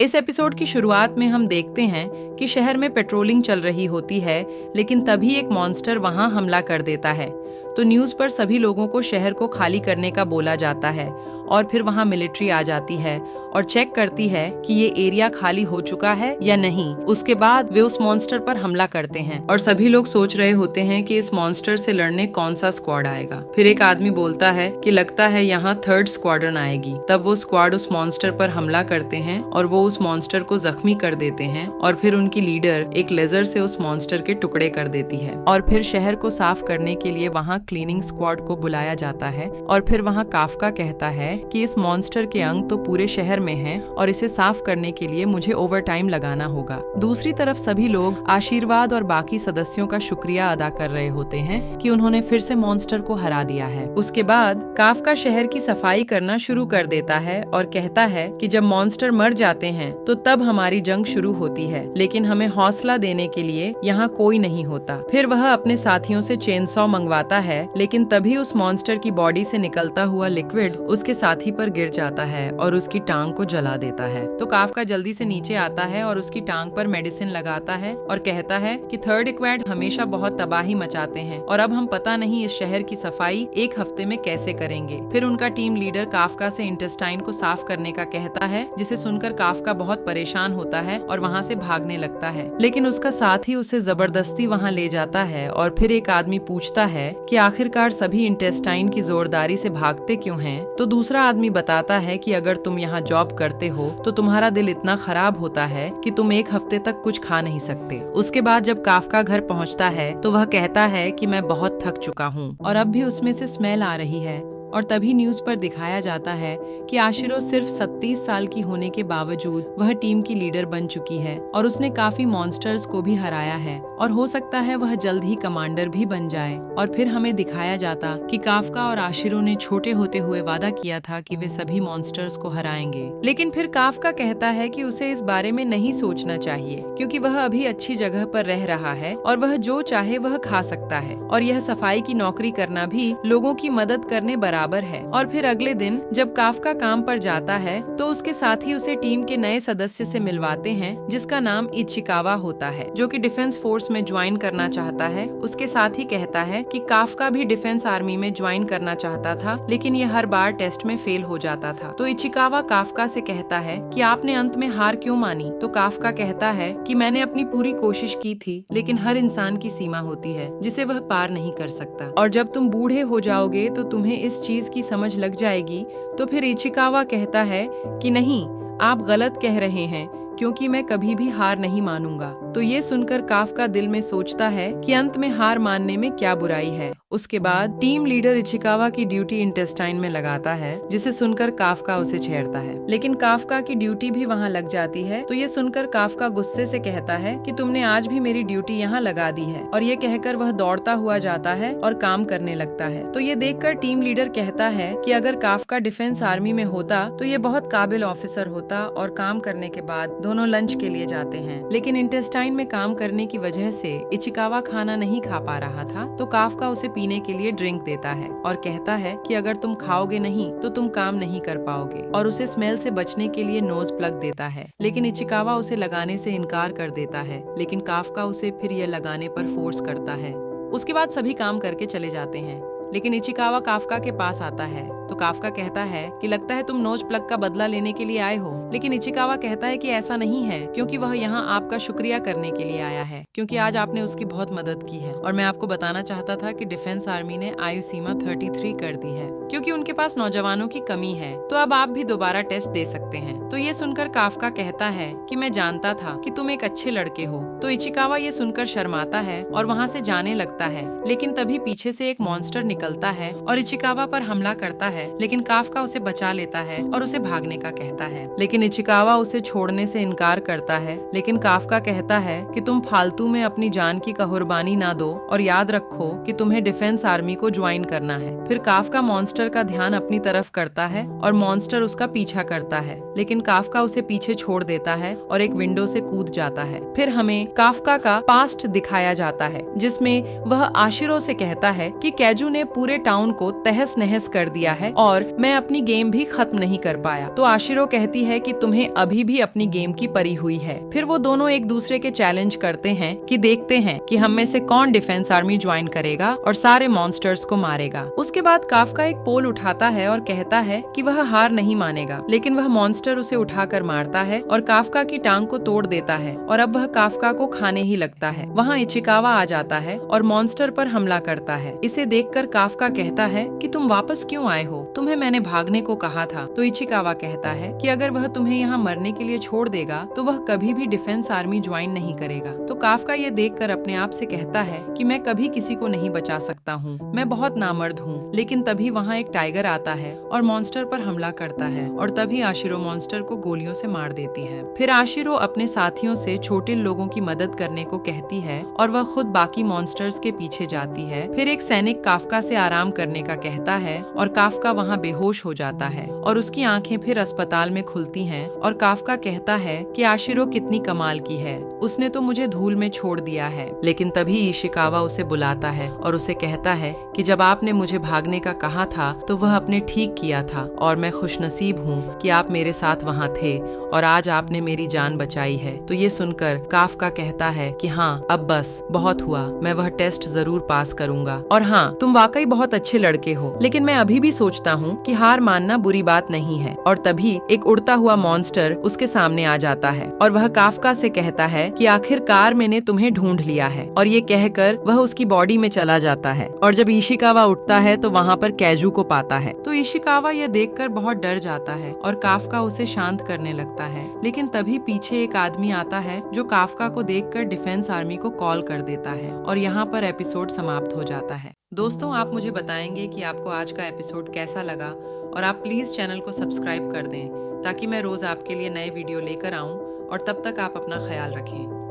इस एपिसोड की शुरुआत में हम देखते हैं कि शहर में पेट्रोलिंग चल रही होती है, लेकिन तभी एक मॉन्स्टर वहां हमला कर देता है। तो न्यूज़ पर सभी लोगों को शहर को खाली करने का बोला जाता है और फिर वहां मिलिट्री आ जाती है और चेक करती है कि ये एरिया खाली हो चुका है या नहीं। उसके बाद वे उस मॉन्स्टर पर हमला करते हैं और सभी लोग सोच रहे होते हैं कि इस मॉन्स्टर से लड़ने कौन सा स्क्वाड आएगा। फिर एक आदमी बोलता है कि लगता है यहाँ 3rd स्क्वाड्रन आएगी। तब वो स्क्वाड उस मॉन्स्टर पर हमला करते हैं और वो उस मॉन्स्टर को जख्मी कर देते हैं और फिर उनकी लीडर एक लेजर से उस मॉन्स्टर के टुकड़े कर देती है। और फिर शहर को साफ करने के लिए वहाँ क्लीनिंग स्क्वाड को बुलाया जाता है और फिर वहाँ काफका कहता है कि इस मॉन्स्टर के अंग तो पूरे शहर में हैं और इसे साफ करने के लिए मुझे ओवर टाइम लगाना होगा। दूसरी तरफ सभी लोग आशीर्वाद और बाकी सदस्यों का शुक्रिया अदा कर रहे होते हैं कि उन्होंने फिर से मॉन्स्टर को हरा दिया है। उसके बाद काफका शहर की सफाई करना शुरू कर देता है और कहता है कि जब मॉन्स्टर मर जाते हैं तो तब हमारी जंग शुरू होती है, लेकिन हमें हौसला देने के लिए यहाँ कोई नहीं होता। फिर वह अपने साथियों से चेनसॉ मंगवाता है, लेकिन तभी उस मॉन्स्टर की बॉडी से निकलता हुआ लिक्विड उसके साथी पर गिर जाता है और उसकी टांग को जला देता है। तो काफका जल्दी से नीचे आता है और उसकी टांग पर मेडिसिन लगाता है और कहता है कि 3rd स्क्वाड हमेशा बहुत तबाही मचाते हैं और अब हम पता नहीं इस शहर की सफाई 1 हफ्ते में कैसे करेंगे। फिर उनका टीम लीडर काफका से इंटेस्टाइन को साफ करने का कहता है, जिसे सुनकर काफका बहुत परेशान होता है और वहाँ से भागने लगता है, लेकिन उसका साथी उसे जबरदस्ती वहाँ ले जाता है। और फिर एक आदमी पूछता है कि आखिरकार सभी इंटेस्टाइन की जोरदारी से भागते क्यों हैं। तो दूसरा आदमी बताता है कि अगर तुम यहाँ जॉब करते हो तो तुम्हारा दिल इतना खराब होता है कि तुम 1 हफ्ते तक कुछ खा नहीं सकते। उसके बाद जब काफका घर पहुँचता है तो वह कहता है कि मैं बहुत थक चुका हूँ और अब भी उसमें से स्मेल आ रही है। और तभी न्यूज़ पर दिखाया जाता है कि आशिरो सिर्फ 37 साल की होने के बावजूद वह टीम की लीडर बन चुकी है और उसने काफी मॉन्स्टर्स को भी हराया है और हो सकता है वह जल्द ही कमांडर भी बन जाए। और फिर हमें दिखाया जाता कि काफका और आशिरो ने छोटे होते हुए वादा किया था कि वे सभी मॉन्स्टर्स को हराएंगे, लेकिन फिर काफका कहता है कि उसे इस बारे में नहीं सोचना चाहिए क्योंकि वह अभी अच्छी जगह पर रह रहा है और वह जो चाहे वह खा सकता है और यह सफाई की नौकरी करना भी लोगों की मदद करने बराबर है। और फिर अगले दिन जब काफका काम पर जाता है तो उसके साथी उसे टीम के नए सदस्य से मिलवाते हैं जिसका नाम इचिकावा होता है, जो कि डिफेंस फोर्स में ज्वाइन करना चाहता है। उसके साथ ही कहता है कि काफका भी डिफेंस आर्मी में ज्वाइन करना चाहता था, लेकिन ये हर बार टेस्ट में फेल हो जाता था। तो इचिकावा काफका से कहता है कि आपने अंत में हार क्यों मानी। तो काफका कहता है कि मैंने अपनी पूरी कोशिश की थी, लेकिन हर इंसान की सीमा होती है जिसे वह पार नहीं कर सकता और जब तुम बूढ़े हो जाओगे तो तुम्हें इस चीज की समझ लग जाएगी। तो फिर इचिकावा कहता है कि नहीं, आप गलत कह रहे हैं क्योंकि मैं कभी भी हार नहीं मानूंगा। तो ये सुनकर काफका दिल में सोचता है कि अंत में हार मानने में क्या बुराई है। उसके बाद टीम लीडर इचिकावा की ड्यूटी इंटेस्टाइन में लगाता है, जिसे सुनकर काफका उसे छेड़ता है, लेकिन काफका की ड्यूटी भी वहाँ लग जाती है। तो ये सुनकर काफका गुस्से से कहता है कि तुमने आज भी मेरी ड्यूटी यहाँ लगा दी है, और ये कहकर वह दौड़ता हुआ जाता है और काम करने लगता है। तो ये देखकर टीम लीडर कहता है कि अगर काफका डिफेंस आर्मी में होता तो ये बहुत काबिल ऑफिसर होता और काम करने के बाद दोनों लंच के लिए जाते हैं। लेकिन इंटेस्टाइन में काम करने की वजह से इचिकावा खाना नहीं खा पा रहा था, तो काफका उसे पीने के लिए ड्रिंक देता है और कहता है कि अगर तुम खाओगे नहीं तो तुम काम नहीं कर पाओगे, और उसे स्मेल से बचने के लिए नोज प्लग देता है। लेकिन इचिकावा उसे लगाने से इनकार कर देता है, लेकिन काफका उसे फिर यह लगाने पर फोर्स करता है। उसके बाद सभी काम करके चले जाते हैं, लेकिन इचिकावा काफका के पास आता है। तो काफका कहता है कि लगता है तुम नोज प्लग का बदला लेने के लिए आए हो, लेकिन इचिकावा कहता है कि ऐसा नहीं है, क्योंकि वह यहाँ आपका शुक्रिया करने के लिए आया है, क्योंकि आज आपने उसकी बहुत मदद की है। और मैं आपको बताना चाहता था कि डिफेंस आर्मी ने आयु सीमा 33 कर दी है क्योंकि उनके पास नौजवानों की कमी है, तो अब आप भी दोबारा टेस्ट दे सकते हैं। तो ये सुनकर काफका कहता है कि मैं जानता था कि तुम एक अच्छे लड़के हो। तो इचिकावा ये सुनकर शर्माता है और वहाँ से जाने लगता है, लेकिन तभी पीछे से एक मॉन्स्टर निकलता है और इचिकावा पर हमला करता है, लेकिन काफका उसे बचा लेता है और उसे भागने का कहता है। लेकिन इचिकावा उसे छोड़ने से इनकार करता है, लेकिन काफका कहता है कि तुम फालतू में अपनी जान की कुर्बानी ना दो और याद रखो कि तुम्हें डिफेंस आर्मी को ज्वाइन करना है। फिर काफका मॉन्स्टर का ध्यान अपनी तरफ करता है और मॉन्स्टर उसका पीछा करता है, लेकिन काफका उसे पीछे छोड़ देता है और एक विंडो से कूद जाता है। फिर हमें काफका का पास्ट दिखाया जाता है, जिसमें वह आशिरो से कहता है कि कैजू ने पूरे टाउन को तहस नहस कर दिया है है और मैं अपनी गेम भी खत्म नहीं कर पाया। तो आशिरो कहती है कि तुम्हें अभी भी अपनी गेम की परी हुई है। फिर वो दोनों एक दूसरे के चैलेंज करते हैं कि देखते हैं कि हम में से कौन डिफेंस आर्मी ज्वाइन करेगा और सारे मॉन्स्टर्स को मारेगा। उसके बाद काफका एक पोल उठाता है और कहता है कि वह हार नहीं मानेगा, लेकिन वह मॉन्स्टर उसे उठाकर मारता है और काफका की टांग को तोड़ देता है और अब वह काफका को खाने ही लगता है। वहाँ इचिकावा आ जाता है और मॉन्स्टर पर हमला करता है। इसे देखकर काफका कहता है कि तुम वापस क्यों आए हो, तुम्हें मैंने भागने को कहा था। तो इचिकावा कहता है कि अगर वह तुम्हें यहाँ मरने के लिए छोड़ देगा तो वह कभी भी डिफेंस आर्मी ज्वाइन नहीं करेगा। तो काफका ये देखकर अपने आप से कहता है कि मैं कभी किसी को नहीं बचा सकता हूँ, मैं बहुत नामर्द हूँ। लेकिन तभी वहाँ एक टाइगर आता है और मॉन्स्टर पर हमला करता है और तभी आशिरो मॉन्स्टर को गोलियों से मार देती है। फिर आशिरो अपने साथियों से छोटे लोगों की मदद करने को कहती है और वह खुद बाकी मॉन्स्टर्स के पीछे जाती है। फिर एक सैनिक काफका से आराम करने का कहता है और काफका वहाँ बेहोश हो जाता है और उसकी आंखें फिर अस्पताल में खुलती हैं और काफका कहता है कि आशिरो कितनी कमाल की है, उसने तो मुझे धूल में छोड़ दिया है। लेकिन तभी इशिकावा उसे बुलाता है और उसे कहता है कि जब आपने मुझे भागने का कहा था तो वह आपने ठीक किया था और मैं खुशनसीब हूँ कि आप मेरे साथ वहाँ थे और आज आपने मेरी जान बचाई है। तो ये सुनकर काफका कहता है कि हाँ, अब बस बहुत हुआ, मैं वह टेस्ट जरूर पास करूंगा और हाँ, तुम वाकई बहुत अच्छे लड़के हो, लेकिन मैं अभी भी सोचता हूँ कि हार मानना बुरी बात नहीं है। और तभी एक उड़ता हुआ मॉन्स्टर उसके सामने आ जाता है और वह काफका से कहता है कि आखिरकार मैंने तुम्हें ढूंढ लिया है, और ये कहकर वह उसकी बॉडी में चला जाता है। और जब इशिकावा उठता है तो वहाँ पर कैजू को पाता है। तो इशिकावा यह देखकर बहुत डर जाता है और काफका उसे शांत करने लगता है। लेकिन तभी पीछे एक आदमी आता है जो काफका को देखकर डिफेंस आर्मी को कॉल कर देता है और यहाँ पर एपिसोड समाप्त हो जाता है। दोस्तों, आप मुझे बताएंगे कि आपको आज का एपिसोड कैसा लगा और आप प्लीज चैनल को सब्सक्राइब कर दें ताकि मैं रोज आपके लिए नए वीडियो लेकर आऊं। और तब तक आप अपना ख्याल रखें।